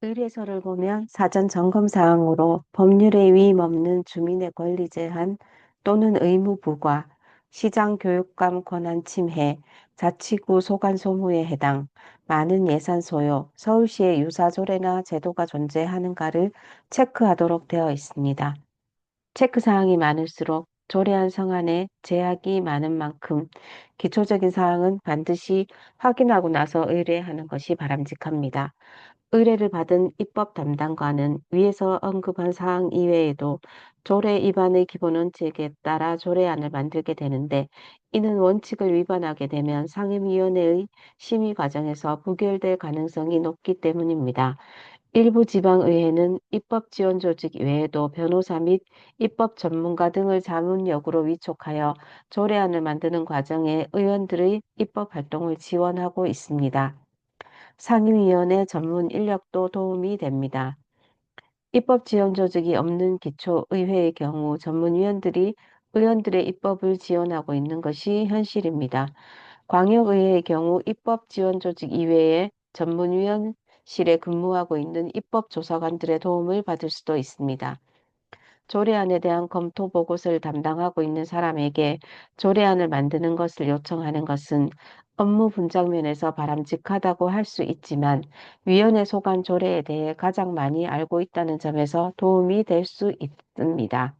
의뢰서를 보면 사전 점검 사항으로 법률에 위임 없는 주민의 권리 제한 또는 의무 부과, 시장 교육감 권한 침해, 자치구 소관 소무에 해당, 많은 예산 소요, 서울시의 유사 조례나 제도가 존재하는가를 체크하도록 되어 있습니다. 체크 사항이 많을수록 조례안 성안에 제약이 많은 만큼 기초적인 사항은 반드시 확인하고 나서 의뢰하는 것이 바람직합니다. 의뢰를 받은 입법 담당관은 위에서 언급한 사항 이외에도 조례 위반의 기본 원칙에 따라 조례안을 만들게 되는데, 이는 원칙을 위반하게 되면 상임위원회의 심의 과정에서 부결될 가능성이 높기 때문입니다. 일부 지방의회는 입법 지원 조직 외에도 변호사 및 입법 전문가 등을 자문역으로 위촉하여 조례안을 만드는 과정에 의원들의 입법 활동을 지원하고 있습니다. 상임위원회 전문 인력도 도움이 됩니다. 입법 지원 조직이 없는 기초의회의 경우 전문위원들이 의원들의 입법을 지원하고 있는 것이 현실입니다. 광역의회의 경우 입법 지원 조직 이외에 전문위원실에 근무하고 있는 입법조사관들의 도움을 받을 수도 있습니다. 조례안에 대한 검토 보고서를 담당하고 있는 사람에게 조례안을 만드는 것을 요청하는 것은 업무 분장 면에서 바람직하다고 할 수 있지만, 위원회 소관 조례에 대해 가장 많이 알고 있다는 점에서 도움이 될 수 있습니다.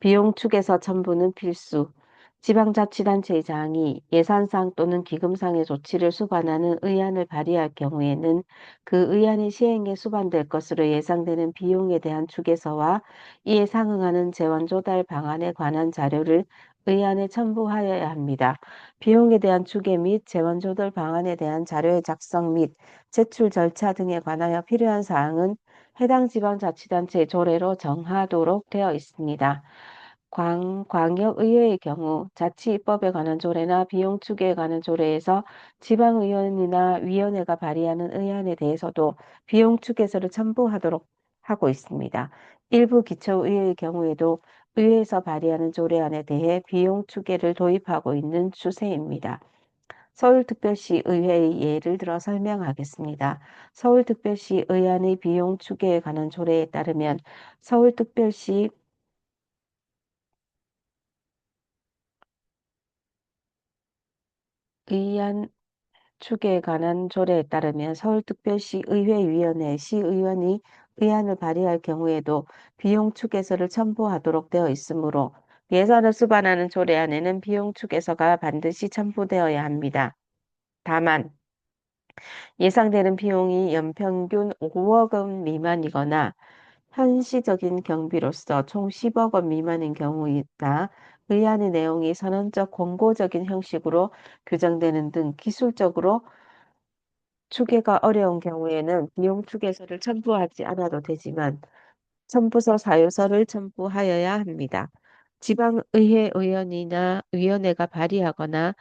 비용 축에서 첨부는 필수. 지방자치단체의 장이 예산상 또는 기금상의 조치를 수반하는 의안을 발의할 경우에는 그 의안이 시행에 수반될 것으로 예상되는 비용에 대한 축에서와 이에 상응하는 재원 조달 방안에 관한 자료를 의안에 첨부하여야 합니다. 비용에 대한 추계 및 재원 조달 방안에 대한 자료의 작성 및 제출 절차 등에 관하여 필요한 사항은 해당 지방자치단체의 조례로 정하도록 되어 있습니다. 광역의회의 경우 자치입법에 관한 조례나 비용 추계에 관한 조례에서 지방의원이나 위원회가 발의하는 의안에 대해서도 비용 추계서를 첨부하도록 하고 있습니다. 일부 기초의회의 경우에도 의회에서 발의하는 조례안에 대해 비용 추계를 도입하고 있는 추세입니다. 서울특별시 의회의 예를 들어 설명하겠습니다. 서울특별시 의안의 비용 추계에 관한 조례에 따르면 서울특별시 의안 축에 관한 조례에 따르면 서울특별시 의회위원회 시의원이 의안을 발의할 경우에도 비용 축에서를 첨부하도록 되어 있으므로 예산을 수반하는 조례안에는 비용 축에서가 반드시 첨부되어야 합니다. 다만 예상되는 비용이 연평균 5억 원 미만이거나 현시적인 경비로서 총 10억 원 미만인 경우이나 의안의 내용이 선언적 권고적인 형식으로 규정되는 등 기술적으로 추계가 어려운 경우에는 비용 추계서를 첨부하지 않아도 되지만 첨부서 사유서를 첨부하여야 합니다. 지방의회 의원이나 위원회가 발의하거나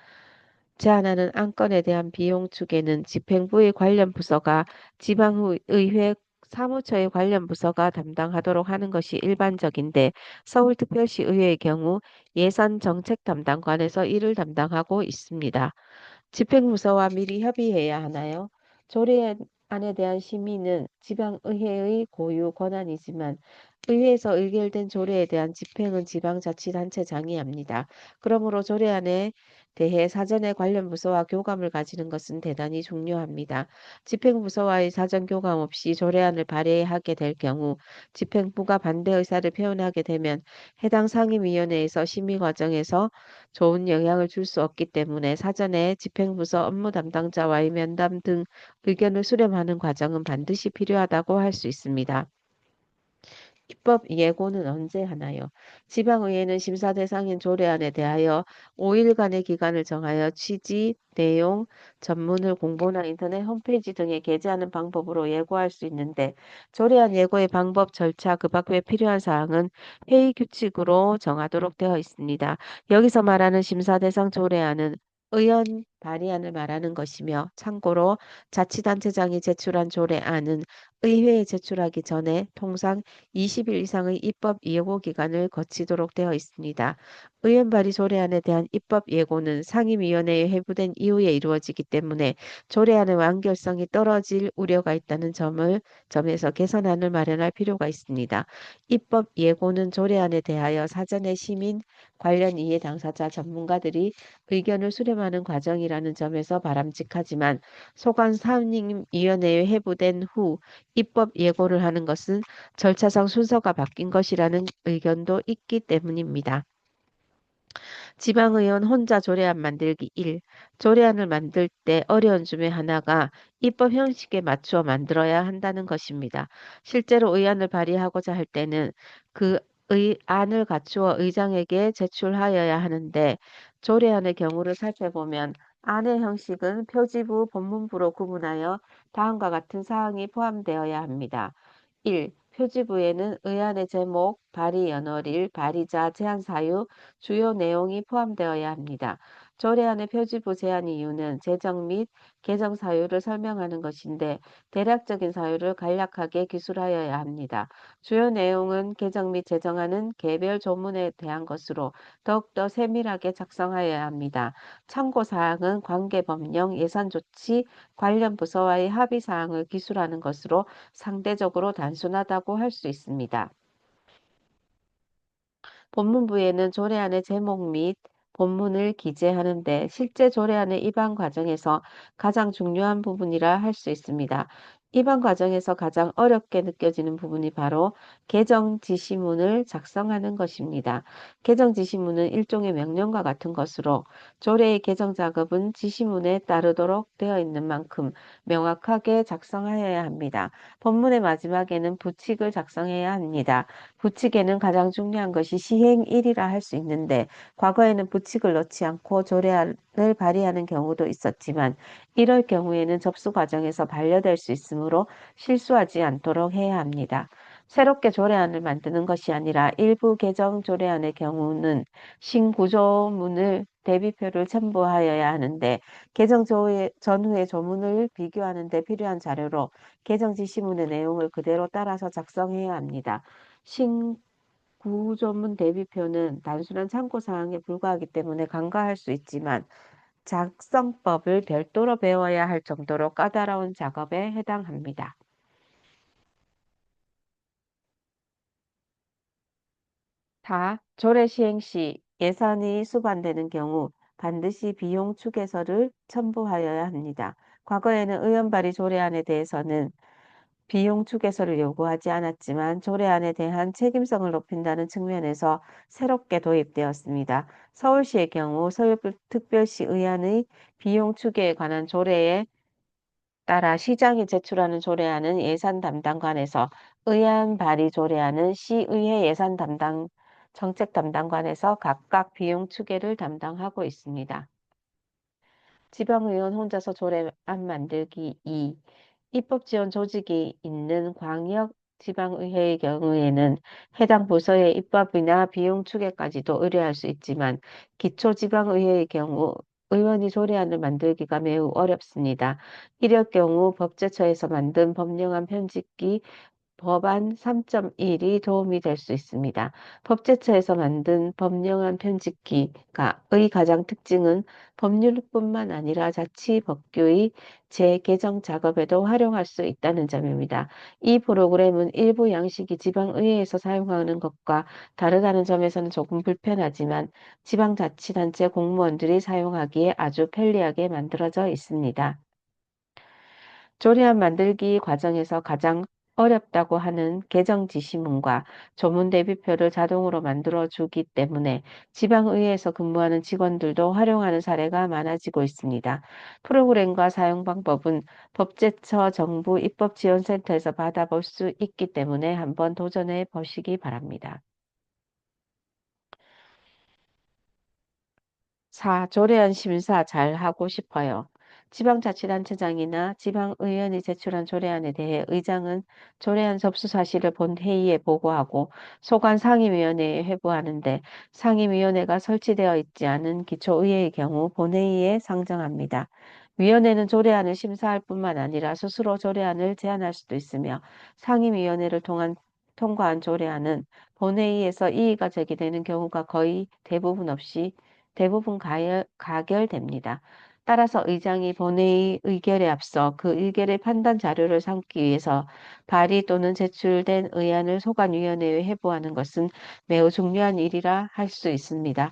제안하는 안건에 대한 비용 추계는 집행부의 관련 부서가 지방의회 사무처의 관련 부서가 담당하도록 하는 것이 일반적인데, 서울특별시의회의 경우 예산정책 담당관에서 이를 담당하고 있습니다. 집행부서와 미리 협의해야 하나요? 조례안에 대한 심의는 지방의회의 고유 권한이지만 의회에서 의결된 조례에 대한 집행은 지방자치단체장이 합니다. 그러므로 조례안에 대해 사전에 관련 부서와 교감을 가지는 것은 대단히 중요합니다. 집행부서와의 사전 교감 없이 조례안을 발의하게 될 경우 집행부가 반대 의사를 표현하게 되면 해당 상임위원회에서 심의 과정에서 좋은 영향을 줄 수 없기 때문에 사전에 집행부서 업무 담당자와의 면담 등 의견을 수렴하는 과정은 반드시 필요하다고 할 수 있습니다. 입법 예고는 언제 하나요? 지방의회는 심사 대상인 조례안에 대하여 5일간의 기간을 정하여 취지, 내용, 전문을 공보나 인터넷 홈페이지 등에 게재하는 방법으로 예고할 수 있는데, 조례안 예고의 방법, 절차, 그 밖에 필요한 사항은 회의 규칙으로 정하도록 되어 있습니다. 여기서 말하는 심사 대상 조례안은 의원 발의안을 말하는 것이며 참고로 자치단체장이 제출한 조례안은 의회에 제출하기 전에 통상 20일 이상의 입법 예고 기간을 거치도록 되어 있습니다. 의원 발의 조례안에 대한 입법 예고는 상임위원회에 회부된 이후에 이루어지기 때문에 조례안의 완결성이 떨어질 우려가 있다는 점에서 개선안을 마련할 필요가 있습니다. 입법 예고는 조례안에 대하여 사전에 시민, 관련 이해 당사자 전문가들이 의견을 수렴하는 과정이라는 점에서 바람직하지만 소관 상임위원회에 회부된 후 입법 예고를 하는 것은 절차상 순서가 바뀐 것이라는 의견도 있기 때문입니다. 지방의원 혼자 조례안 만들기 1. 조례안을 만들 때 어려운 점의 하나가 입법 형식에 맞추어 만들어야 한다는 것입니다. 실제로 의안을 발의하고자 할 때는 그 의안을 갖추어 의장에게 제출하여야 하는데 조례안의 경우를 살펴보면 안의 형식은 표지부, 본문부로 구분하여 다음과 같은 사항이 포함되어야 합니다. 1. 표지부에는 의안의 제목, 발의 연월일, 발의자, 제한 사유, 주요 내용이 포함되어야 합니다. 조례안의 표지부 제한 이유는 제정 및 개정 사유를 설명하는 것인데 대략적인 사유를 간략하게 기술하여야 합니다. 주요 내용은 개정 및 제정하는 개별 조문에 대한 것으로 더욱더 세밀하게 작성하여야 합니다. 참고사항은 관계법령, 예산조치, 관련 부서와의 합의사항을 기술하는 것으로 상대적으로 단순하다고 할 수 있습니다. 본문부에는 조례안의 제목 및 본문을 기재하는데 실제 조례안의 입안 과정에서 가장 중요한 부분이라 할 수 있습니다. 입안 과정에서 가장 어렵게 느껴지는 부분이 바로 개정 지시문을 작성하는 것입니다. 개정 지시문은 일종의 명령과 같은 것으로 조례의 개정 작업은 지시문에 따르도록 되어 있는 만큼 명확하게 작성하여야 합니다. 본문의 마지막에는 부칙을 작성해야 합니다. 부칙에는 가장 중요한 것이 시행일이라 할 수 있는데 과거에는 부칙을 넣지 않고 조례안을 발의하는 경우도 있었지만 이럴 경우에는 접수 과정에서 반려될 수 있으므로 실수하지 않도록 해야 합니다. 새롭게 조례안을 만드는 것이 아니라 일부 개정 조례안의 경우는 신구조문을 대비표를 첨부하여야 하는데 개정 전후의 조문을 비교하는 데 필요한 자료로 개정 지시문의 내용을 그대로 따라서 작성해야 합니다. 신구조문 대비표는 단순한 참고사항에 불과하기 때문에 간과할 수 있지만 작성법을 별도로 배워야 할 정도로 까다로운 작업에 해당합니다. 4. 조례 시행 시 예산이 수반되는 경우 반드시 비용 추계서를 첨부하여야 합니다. 과거에는 의원 발의 조례안에 대해서는 비용 추계서를 요구하지 않았지만 조례안에 대한 책임성을 높인다는 측면에서 새롭게 도입되었습니다. 서울시의 경우 서울특별시 의안의 비용 추계에 관한 조례에 따라 시장이 제출하는 조례안은 예산 담당관에서 의안 발의 조례안은 시의회 예산 담당 정책 담당관에서 각각 비용 추계를 담당하고 있습니다. 지방의원 혼자서 조례안 만들기 2. 입법 지원 조직이 있는 광역 지방의회의 경우에는 해당 부서의 입법이나 비용 추계까지도 의뢰할 수 있지만 기초지방의회의 경우 의원이 조례안을 만들기가 매우 어렵습니다. 이럴 경우 법제처에서 만든 법령안 편집기 법안 3.1이 도움이 될 수 있습니다. 법제처에서 만든 법령안 편집기의 가장 특징은 법률뿐만 아니라 자치법규의 재개정 작업에도 활용할 수 있다는 점입니다. 이 프로그램은 일부 양식이 지방의회에서 사용하는 것과 다르다는 점에서는 조금 불편하지만 지방자치단체 공무원들이 사용하기에 아주 편리하게 만들어져 있습니다. 조례안 만들기 과정에서 가장 어렵다고 하는 개정 지시문과 조문 대비표를 자동으로 만들어 주기 때문에 지방의회에서 근무하는 직원들도 활용하는 사례가 많아지고 있습니다. 프로그램과 사용 방법은 법제처 정부 입법지원센터에서 받아볼 수 있기 때문에 한번 도전해 보시기 바랍니다. 4. 조례안 심사 잘 하고 싶어요. 지방자치단체장이나 지방의원이 제출한 조례안에 대해 의장은 조례안 접수 사실을 본회의에 보고하고 소관 상임위원회에 회부하는데 상임위원회가 설치되어 있지 않은 기초의회의 경우 본회의에 상정합니다. 위원회는 조례안을 심사할 뿐만 아니라 스스로 조례안을 제안할 수도 있으며 상임위원회를 통한 통과한 조례안은 본회의에서 이의가 제기되는 경우가 거의 대부분 가결됩니다. 따라서 의장이 본회의 의결에 앞서 그 의결의 판단 자료를 삼기 위해서 발의 또는 제출된 의안을 소관위원회에 회부하는 것은 매우 중요한 일이라 할 수 있습니다.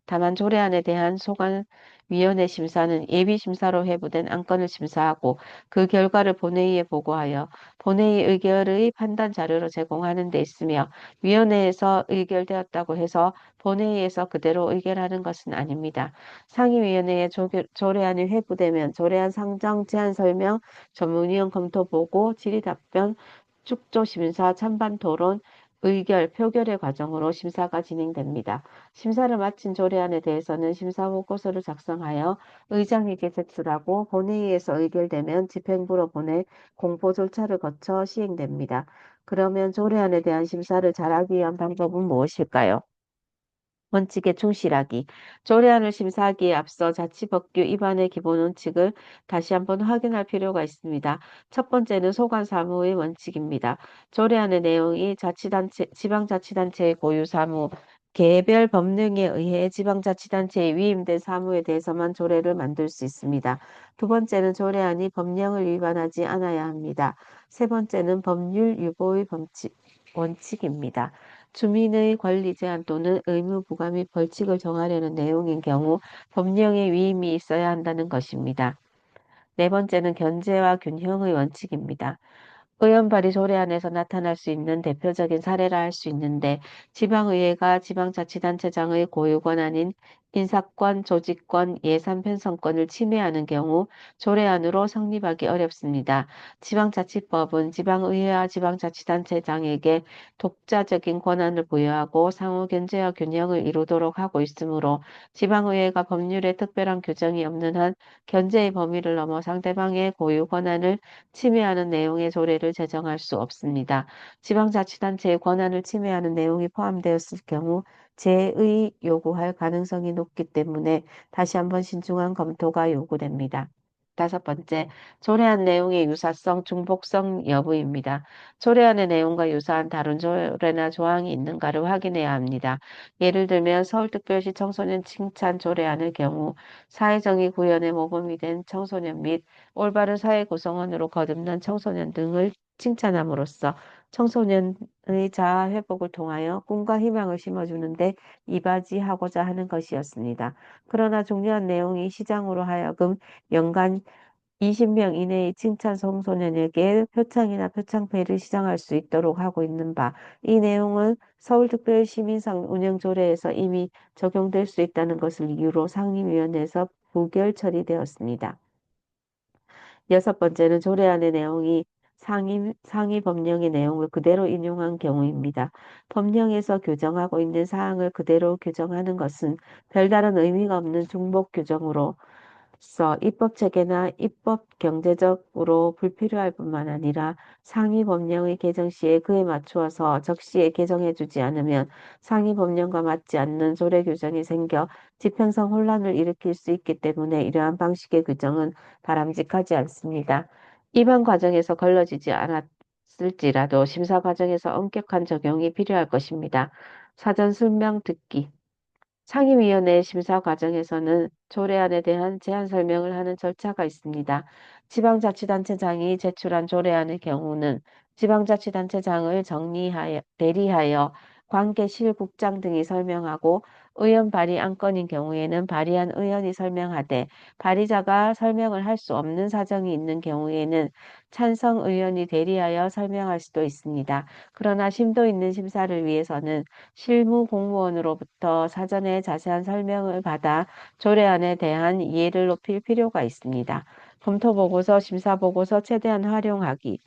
다만 조례안에 대한 소관위원회 심사는 예비심사로 회부된 안건을 심사하고 그 결과를 본회의에 보고하여 본회의 의결의 판단 자료로 제공하는 데 있으며 위원회에서 의결되었다고 해서 본회의에서 그대로 의결하는 것은 아닙니다. 상임위원회에 조례안이 회부되면 조례안 상정 제안 설명, 전문위원 검토 보고, 질의답변, 축조심사, 찬반 토론, 의결, 표결의 과정으로 심사가 진행됩니다. 심사를 마친 조례안에 대해서는 심사보고서를 작성하여 의장에게 제출하고 본회의에서 의결되면 집행부로 보내 공보 절차를 거쳐 시행됩니다. 그러면 조례안에 대한 심사를 잘하기 위한 방법은 무엇일까요? 원칙에 충실하기. 조례안을 심사하기에 앞서 자치법규 위반의 기본 원칙을 다시 한번 확인할 필요가 있습니다. 첫 번째는 소관사무의 원칙입니다. 조례안의 내용이 지방자치단체의 고유사무, 개별 법령에 의해 지방자치단체에 위임된 사무에 대해서만 조례를 만들 수 있습니다. 두 번째는 조례안이 법령을 위반하지 않아야 합니다. 세 번째는 법률 유보의 원칙입니다. 주민의 권리 제한 또는 의무 부과 및 벌칙을 정하려는 내용인 경우 법령의 위임이 있어야 한다는 것입니다. 네 번째는 견제와 균형의 원칙입니다. 의원 발의 조례안에서 나타날 수 있는 대표적인 사례라 할 수 있는데 지방의회가 지방자치단체장의 고유 권한인 인사권, 조직권, 예산 편성권을 침해하는 경우 조례안으로 성립하기 어렵습니다. 지방자치법은 지방의회와 지방자치단체장에게 독자적인 권한을 부여하고 상호 견제와 균형을 이루도록 하고 있으므로 지방의회가 법률에 특별한 규정이 없는 한 견제의 범위를 넘어 상대방의 고유 권한을 침해하는 내용의 조례를 제정할 수 없습니다. 지방자치단체의 권한을 침해하는 내용이 포함되었을 경우 재의 요구할 가능성이 높기 때문에 다시 한번 신중한 검토가 요구됩니다. 다섯 번째, 조례안 내용의 유사성, 중복성 여부입니다. 조례안의 내용과 유사한 다른 조례나 조항이 있는가를 확인해야 합니다. 예를 들면 서울특별시 청소년 칭찬 조례안의 경우 사회정의 구현에 모범이 된 청소년 및 올바른 사회 구성원으로 거듭난 청소년 등을 칭찬함으로써 청소년의 자아 회복을 통하여 꿈과 희망을 심어주는데 이바지하고자 하는 것이었습니다. 그러나 중요한 내용이 시장으로 하여금 연간 20명 이내의 칭찬 청소년에게 표창이나 표창패를 시장할 수 있도록 하고 있는 바, 이 내용은 서울특별시민상 운영조례에서 이미 적용될 수 있다는 것을 이유로 상임위원회에서 부결 처리되었습니다. 여섯 번째는 조례안의 내용이 상위 법령의 내용을 그대로 인용한 경우입니다. 법령에서 규정하고 있는 사항을 그대로 규정하는 것은 별다른 의미가 없는 중복 규정으로 입법 체계나 입법 경제적으로 불필요할 뿐만 아니라 상위 법령의 개정 시에 그에 맞추어서 적시에 개정해 주지 않으면 상위 법령과 맞지 않는 조례 규정이 생겨 집행성 혼란을 일으킬 수 있기 때문에 이러한 방식의 규정은 바람직하지 않습니다. 입안 과정에서 걸러지지 않았을지라도 심사 과정에서 엄격한 적용이 필요할 것입니다. 사전 설명 듣기 상임위원회 심사 과정에서는 조례안에 대한 제안 설명을 하는 절차가 있습니다. 지방자치단체장이 제출한 조례안의 경우는 지방자치단체장을 대리하여 관계실국장 등이 설명하고 의원 발의 안건인 경우에는 발의한 의원이 설명하되 발의자가 설명을 할 수 없는 사정이 있는 경우에는 찬성 의원이 대리하여 설명할 수도 있습니다. 그러나 심도 있는 심사를 위해서는 실무 공무원으로부터 사전에 자세한 설명을 받아 조례안에 대한 이해를 높일 필요가 있습니다. 검토보고서, 심사보고서 최대한 활용하기.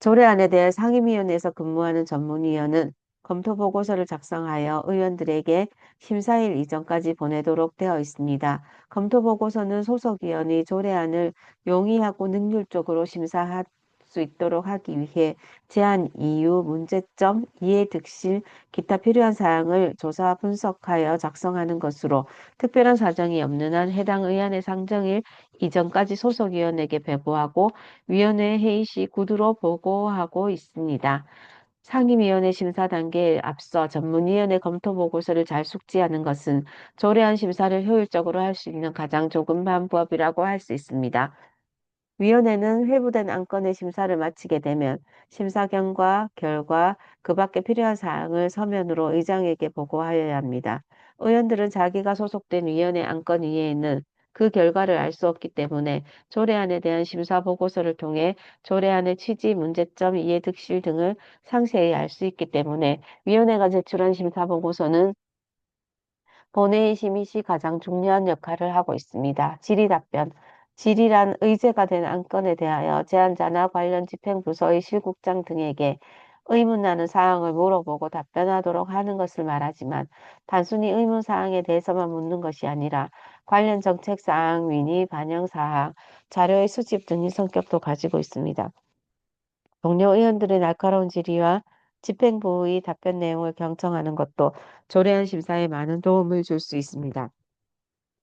조례안에 대해 상임위원회에서 근무하는 전문위원은 검토 보고서를 작성하여 의원들에게 심사일 이전까지 보내도록 되어 있습니다. 검토 보고서는 소속위원이 조례안을 용이하고 능률적으로 심사할 수 있도록 하기 위해 제안 이유, 문제점, 이해 득실, 기타 필요한 사항을 조사 분석하여 작성하는 것으로 특별한 사정이 없는 한 해당 의안의 상정일 이전까지 소속위원에게 배부하고 위원회 회의 시 구두로 보고하고 있습니다. 상임위원회 심사 단계에 앞서 전문위원회 검토 보고서를 잘 숙지하는 것은 조례안 심사를 효율적으로 할 수 있는 가장 좋은 방법이라고 할 수 있습니다. 위원회는 회부된 안건의 심사를 마치게 되면 심사 결과, 그 밖에 필요한 사항을 서면으로 의장에게 보고하여야 합니다. 의원들은 자기가 소속된 위원회 안건 이외에는 그 결과를 알 수 없기 때문에 조례안에 대한 심사 보고서를 통해 조례안의 취지, 문제점, 이해득실 등을 상세히 알 수 있기 때문에 위원회가 제출한 심사 보고서는 본회의 심의 시 가장 중요한 역할을 하고 있습니다. 질의 답변. 질의란 의제가 된 안건에 대하여 제안자나 관련 집행부서의 실국장 등에게 의문나는 사항을 물어보고 답변하도록 하는 것을 말하지만 단순히 의문사항에 대해서만 묻는 것이 아니라 관련 정책사항, 민의, 반영사항, 자료의 수집 등의 성격도 가지고 있습니다. 동료 의원들의 날카로운 질의와 집행부의 답변 내용을 경청하는 것도 조례안 심사에 많은 도움을 줄 수 있습니다.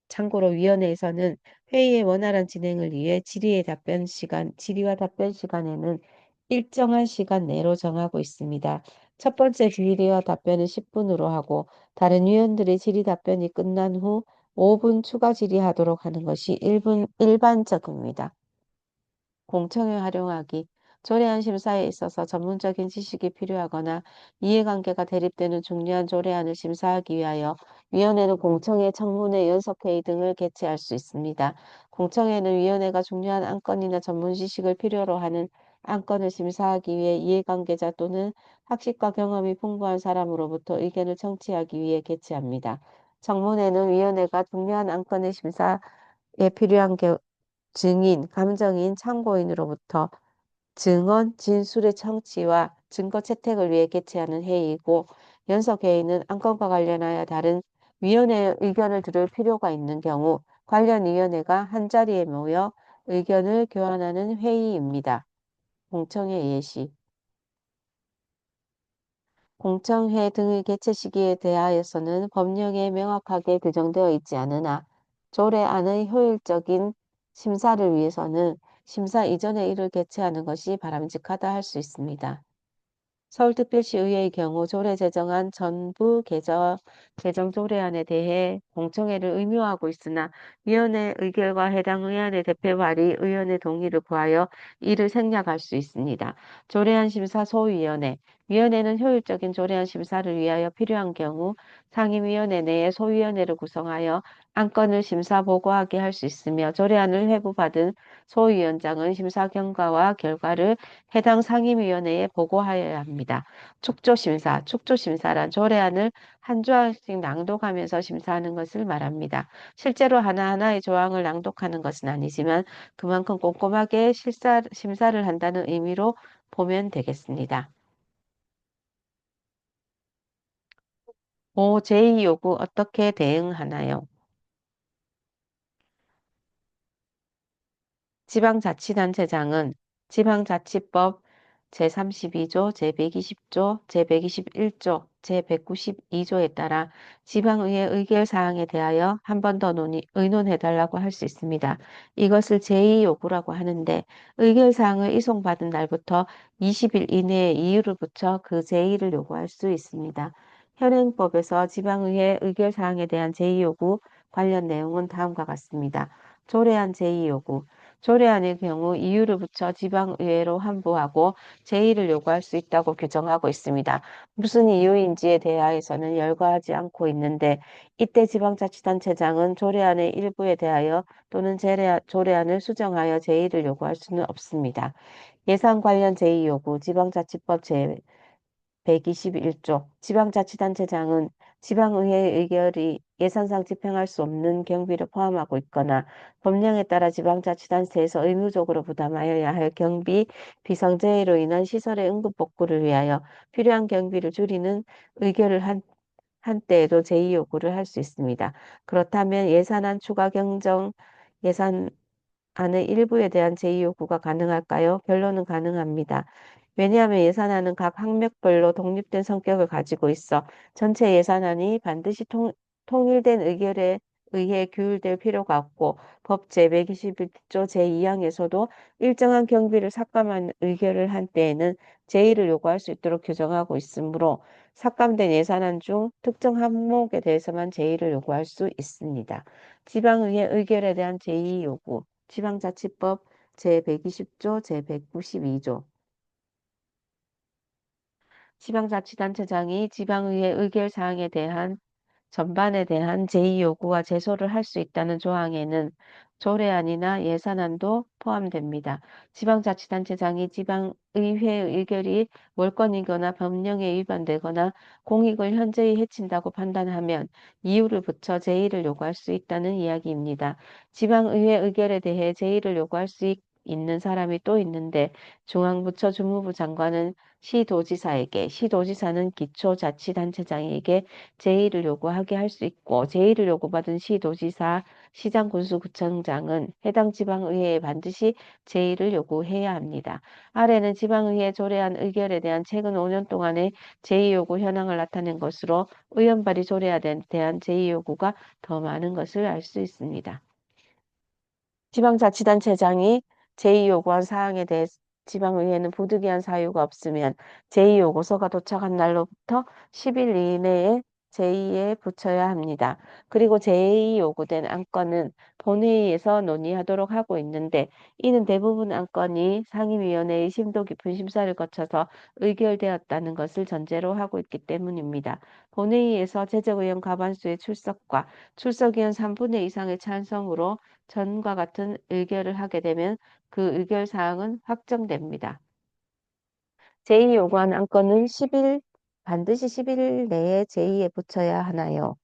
참고로 위원회에서는 회의의 원활한 진행을 위해 질의와 답변 시간에는 일정한 시간 내로 정하고 있습니다. 첫 번째 질의와 답변은 10분으로 하고 다른 위원들의 질의 답변이 끝난 후 5분 추가 질의하도록 하는 것이 일반적입니다. 공청회 활용하기. 조례안 심사에 있어서 전문적인 지식이 필요하거나 이해관계가 대립되는 중요한 조례안을 심사하기 위하여 위원회는 공청회, 청문회, 연석회의 등을 개최할 수 있습니다. 공청회는 위원회가 중요한 안건이나 전문 지식을 필요로 하는 안건을 심사하기 위해 이해관계자 또는 학식과 경험이 풍부한 사람으로부터 의견을 청취하기 위해 개최합니다. 청문회는 위원회가 중요한 안건의 심사에 필요한 증인, 감정인, 참고인으로부터 증언, 진술의 청취와 증거 채택을 위해 개최하는 회의이고 연석회의는 안건과 관련하여 다른 위원회의 의견을 들을 필요가 있는 경우 관련 위원회가 한자리에 모여 의견을 교환하는 회의입니다. 공청회 예시. 공청회 등의 개최 시기에 대하여서는 법령에 명확하게 규정되어 있지 않으나 조례안의 효율적인 심사를 위해서는 심사 이전에 이를 개최하는 것이 바람직하다 할 수 있습니다. 서울특별시의회의 경우 조례 제정안 전부 개정 조례안에 대해 공청회를 의무화하고 있으나 위원회 의결과 해당 의안의 대표 발의 의원의 동의를 구하여 이를 생략할 수 있습니다. 조례안 심사 소위원회. 위원회는 효율적인 조례안 심사를 위하여 필요한 경우 상임위원회 내에 소위원회를 구성하여 안건을 심사 보고하게 할 수 있으며 조례안을 회부받은 소위원장은 심사 경과와 결과를 해당 상임위원회에 보고하여야 합니다. 축조심사. 축조심사란 조례안을 한 조항씩 낭독하면서 심사하는 것을 말합니다. 실제로 하나하나의 조항을 낭독하는 것은 아니지만 그만큼 꼼꼼하게 심사를 한다는 의미로 보면 되겠습니다. 5. 제2요구 어떻게 대응하나요? 지방자치단체장은 지방자치법 제32조, 제120조, 제121조, 제192조에 따라 지방의회 의결사항에 대하여 한 번 더 의논해달라고 할 수 있습니다. 이것을 제2요구라고 하는데 의결사항을 이송받은 날부터 20일 이내에 이유를 붙여 그 제2를 요구할 수 있습니다. 현행법에서 지방의회 의결사항에 대한 제2요구 관련 내용은 다음과 같습니다. 조례안 제2요구. 조례안의 경우 이유를 붙여 지방의회로 환부하고 제의를 요구할 수 있다고 규정하고 있습니다. 무슨 이유인지에 대하여서는 열거하지 않고 있는데 이때 지방자치단체장은 조례안의 일부에 대하여 또는 조례안을 수정하여 제의를 요구할 수는 없습니다. 예산 관련 제의 요구 지방자치법 제121조 지방자치단체장은 지방의회의 의결이 예산상 집행할 수 없는 경비를 포함하고 있거나 법령에 따라 지방자치단체에서 의무적으로 부담하여야 할 경비, 비상재해로 인한 시설의 응급 복구를 위하여 필요한 경비를 줄이는 의결을 한 때에도 제의 요구를 할 수 있습니다. 그렇다면 예산안 추가 경정, 예산안의 일부에 대한 제의 요구가 가능할까요? 결론은 가능합니다. 왜냐하면 예산안은 각 항목별로 독립된 성격을 가지고 있어 전체 예산안이 반드시 통일된 의결에 의해 규율될 필요가 없고 법 제121조 제2항에서도 일정한 경비를 삭감한 의결을 한 때에는 제의를 요구할 수 있도록 규정하고 있으므로 삭감된 예산안 중 특정 항목에 대해서만 제의를 요구할 수 있습니다. 지방의회 의결에 대한 제의 요구, 지방자치법 제120조, 제192조. 지방자치단체장이 지방의회 의결 사항에 대한 전반에 대한 제의 요구와 제소를 할 수 있다는 조항에는 조례안이나 예산안도 포함됩니다. 지방자치단체장이 지방의회 의결이 월권이거나 법령에 위반되거나 공익을 현저히 해친다고 판단하면 이유를 붙여 제의를 요구할 수 있다는 이야기입니다. 지방의회 의결에 대해 제의를 요구할 수 있는 사람이 또 있는데 중앙부처 주무부 장관은 시도지사에게, 시도지사는 기초자치단체장에게 제의를 요구하게 할 수 있고 제의를 요구받은 시도지사, 시장군수구청장은 해당 지방의회에 반드시 제의를 요구해야 합니다. 아래는 지방의회 조례안 의결에 대한 최근 5년 동안의 제의 요구 현황을 나타낸 것으로 의원 발의 조례안에 대한 제의 요구가 더 많은 것을 알 수 있습니다. 지방자치단체장이 제의 요구한 사항에 대해 지방의회는 부득이한 사유가 없으면 제의 요구서가 도착한 날로부터 10일 이내에 제의에 붙여야 합니다. 그리고 제의 요구된 안건은 본회의에서 논의하도록 하고 있는데 이는 대부분 안건이 상임위원회의 심도 깊은 심사를 거쳐서 의결되었다는 것을 전제로 하고 있기 때문입니다. 본회의에서 제적의원 과반수의 출석과 출석의원 3분의 2 이상의 찬성으로 전과 같은 의결을 하게 되면 그 의결 사항은 확정됩니다. 제의 요구한 안건은 반드시 10일 내에 제의에 붙여야 하나요?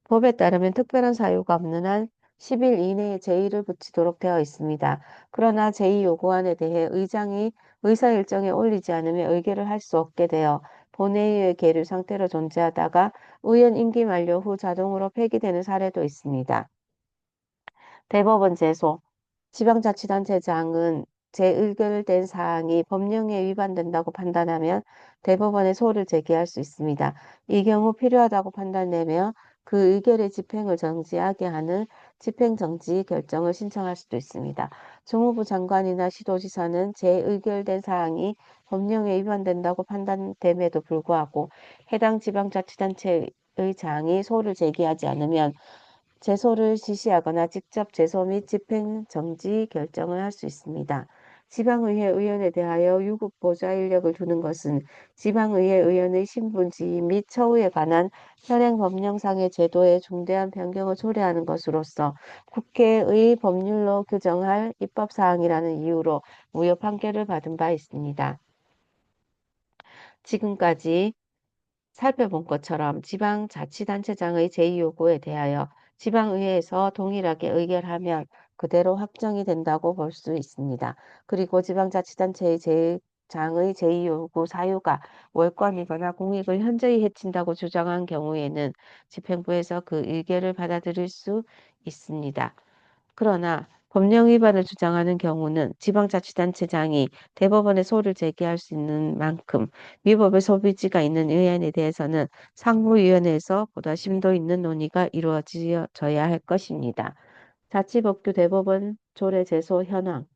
법에 따르면 특별한 사유가 없는 한 10일 이내에 제의를 붙이도록 되어 있습니다. 그러나 제의 요구안에 대해 의장이 의사 일정에 올리지 않으면 의결을 할 수 없게 되어 본회의의 계류 상태로 존재하다가 의원 임기 만료 후 자동으로 폐기되는 사례도 있습니다. 대법원 제소. 지방자치단체장은 재의결된 사항이 법령에 위반된다고 판단하면 대법원에 소를 제기할 수 있습니다. 이 경우 필요하다고 판단되며 그 의결의 집행을 정지하게 하는 집행정지 결정을 신청할 수도 있습니다. 주무부 장관이나 시도지사는 재의결된 사항이 법령에 위반된다고 판단됨에도 불구하고 해당 지방자치단체의 장이 소를 제기하지 않으면 제소를 지시하거나 직접 제소 및 집행 정지 결정을 할 수 있습니다. 지방의회 의원에 대하여 유급 보좌 인력을 두는 것은 지방의회 의원의 신분 지위 및 처우에 관한 현행 법령상의 제도에 중대한 변경을 초래하는 것으로서 국회의 법률로 규정할 입법사항이라는 이유로 무효 판결을 받은 바 있습니다. 지금까지 살펴본 것처럼 지방자치단체장의 제의요구에 대하여 지방의회에서 동일하게 의결하면 그대로 확정이 된다고 볼 수 있습니다. 그리고 지방자치단체의 장의 제의요구 사유가 월권이거나 공익을 현저히 해친다고 주장한 경우에는 집행부에서 그 의결을 받아들일 수 있습니다. 그러나 법령 위반을 주장하는 경우는 지방자치단체장이 대법원에 소를 제기할 수 있는 만큼 위법의 소비지가 있는 의안에 대해서는 상무위원회에서 보다 심도 있는 논의가 이루어져야 할 것입니다. 자치법규 대법원 조례 제소 현황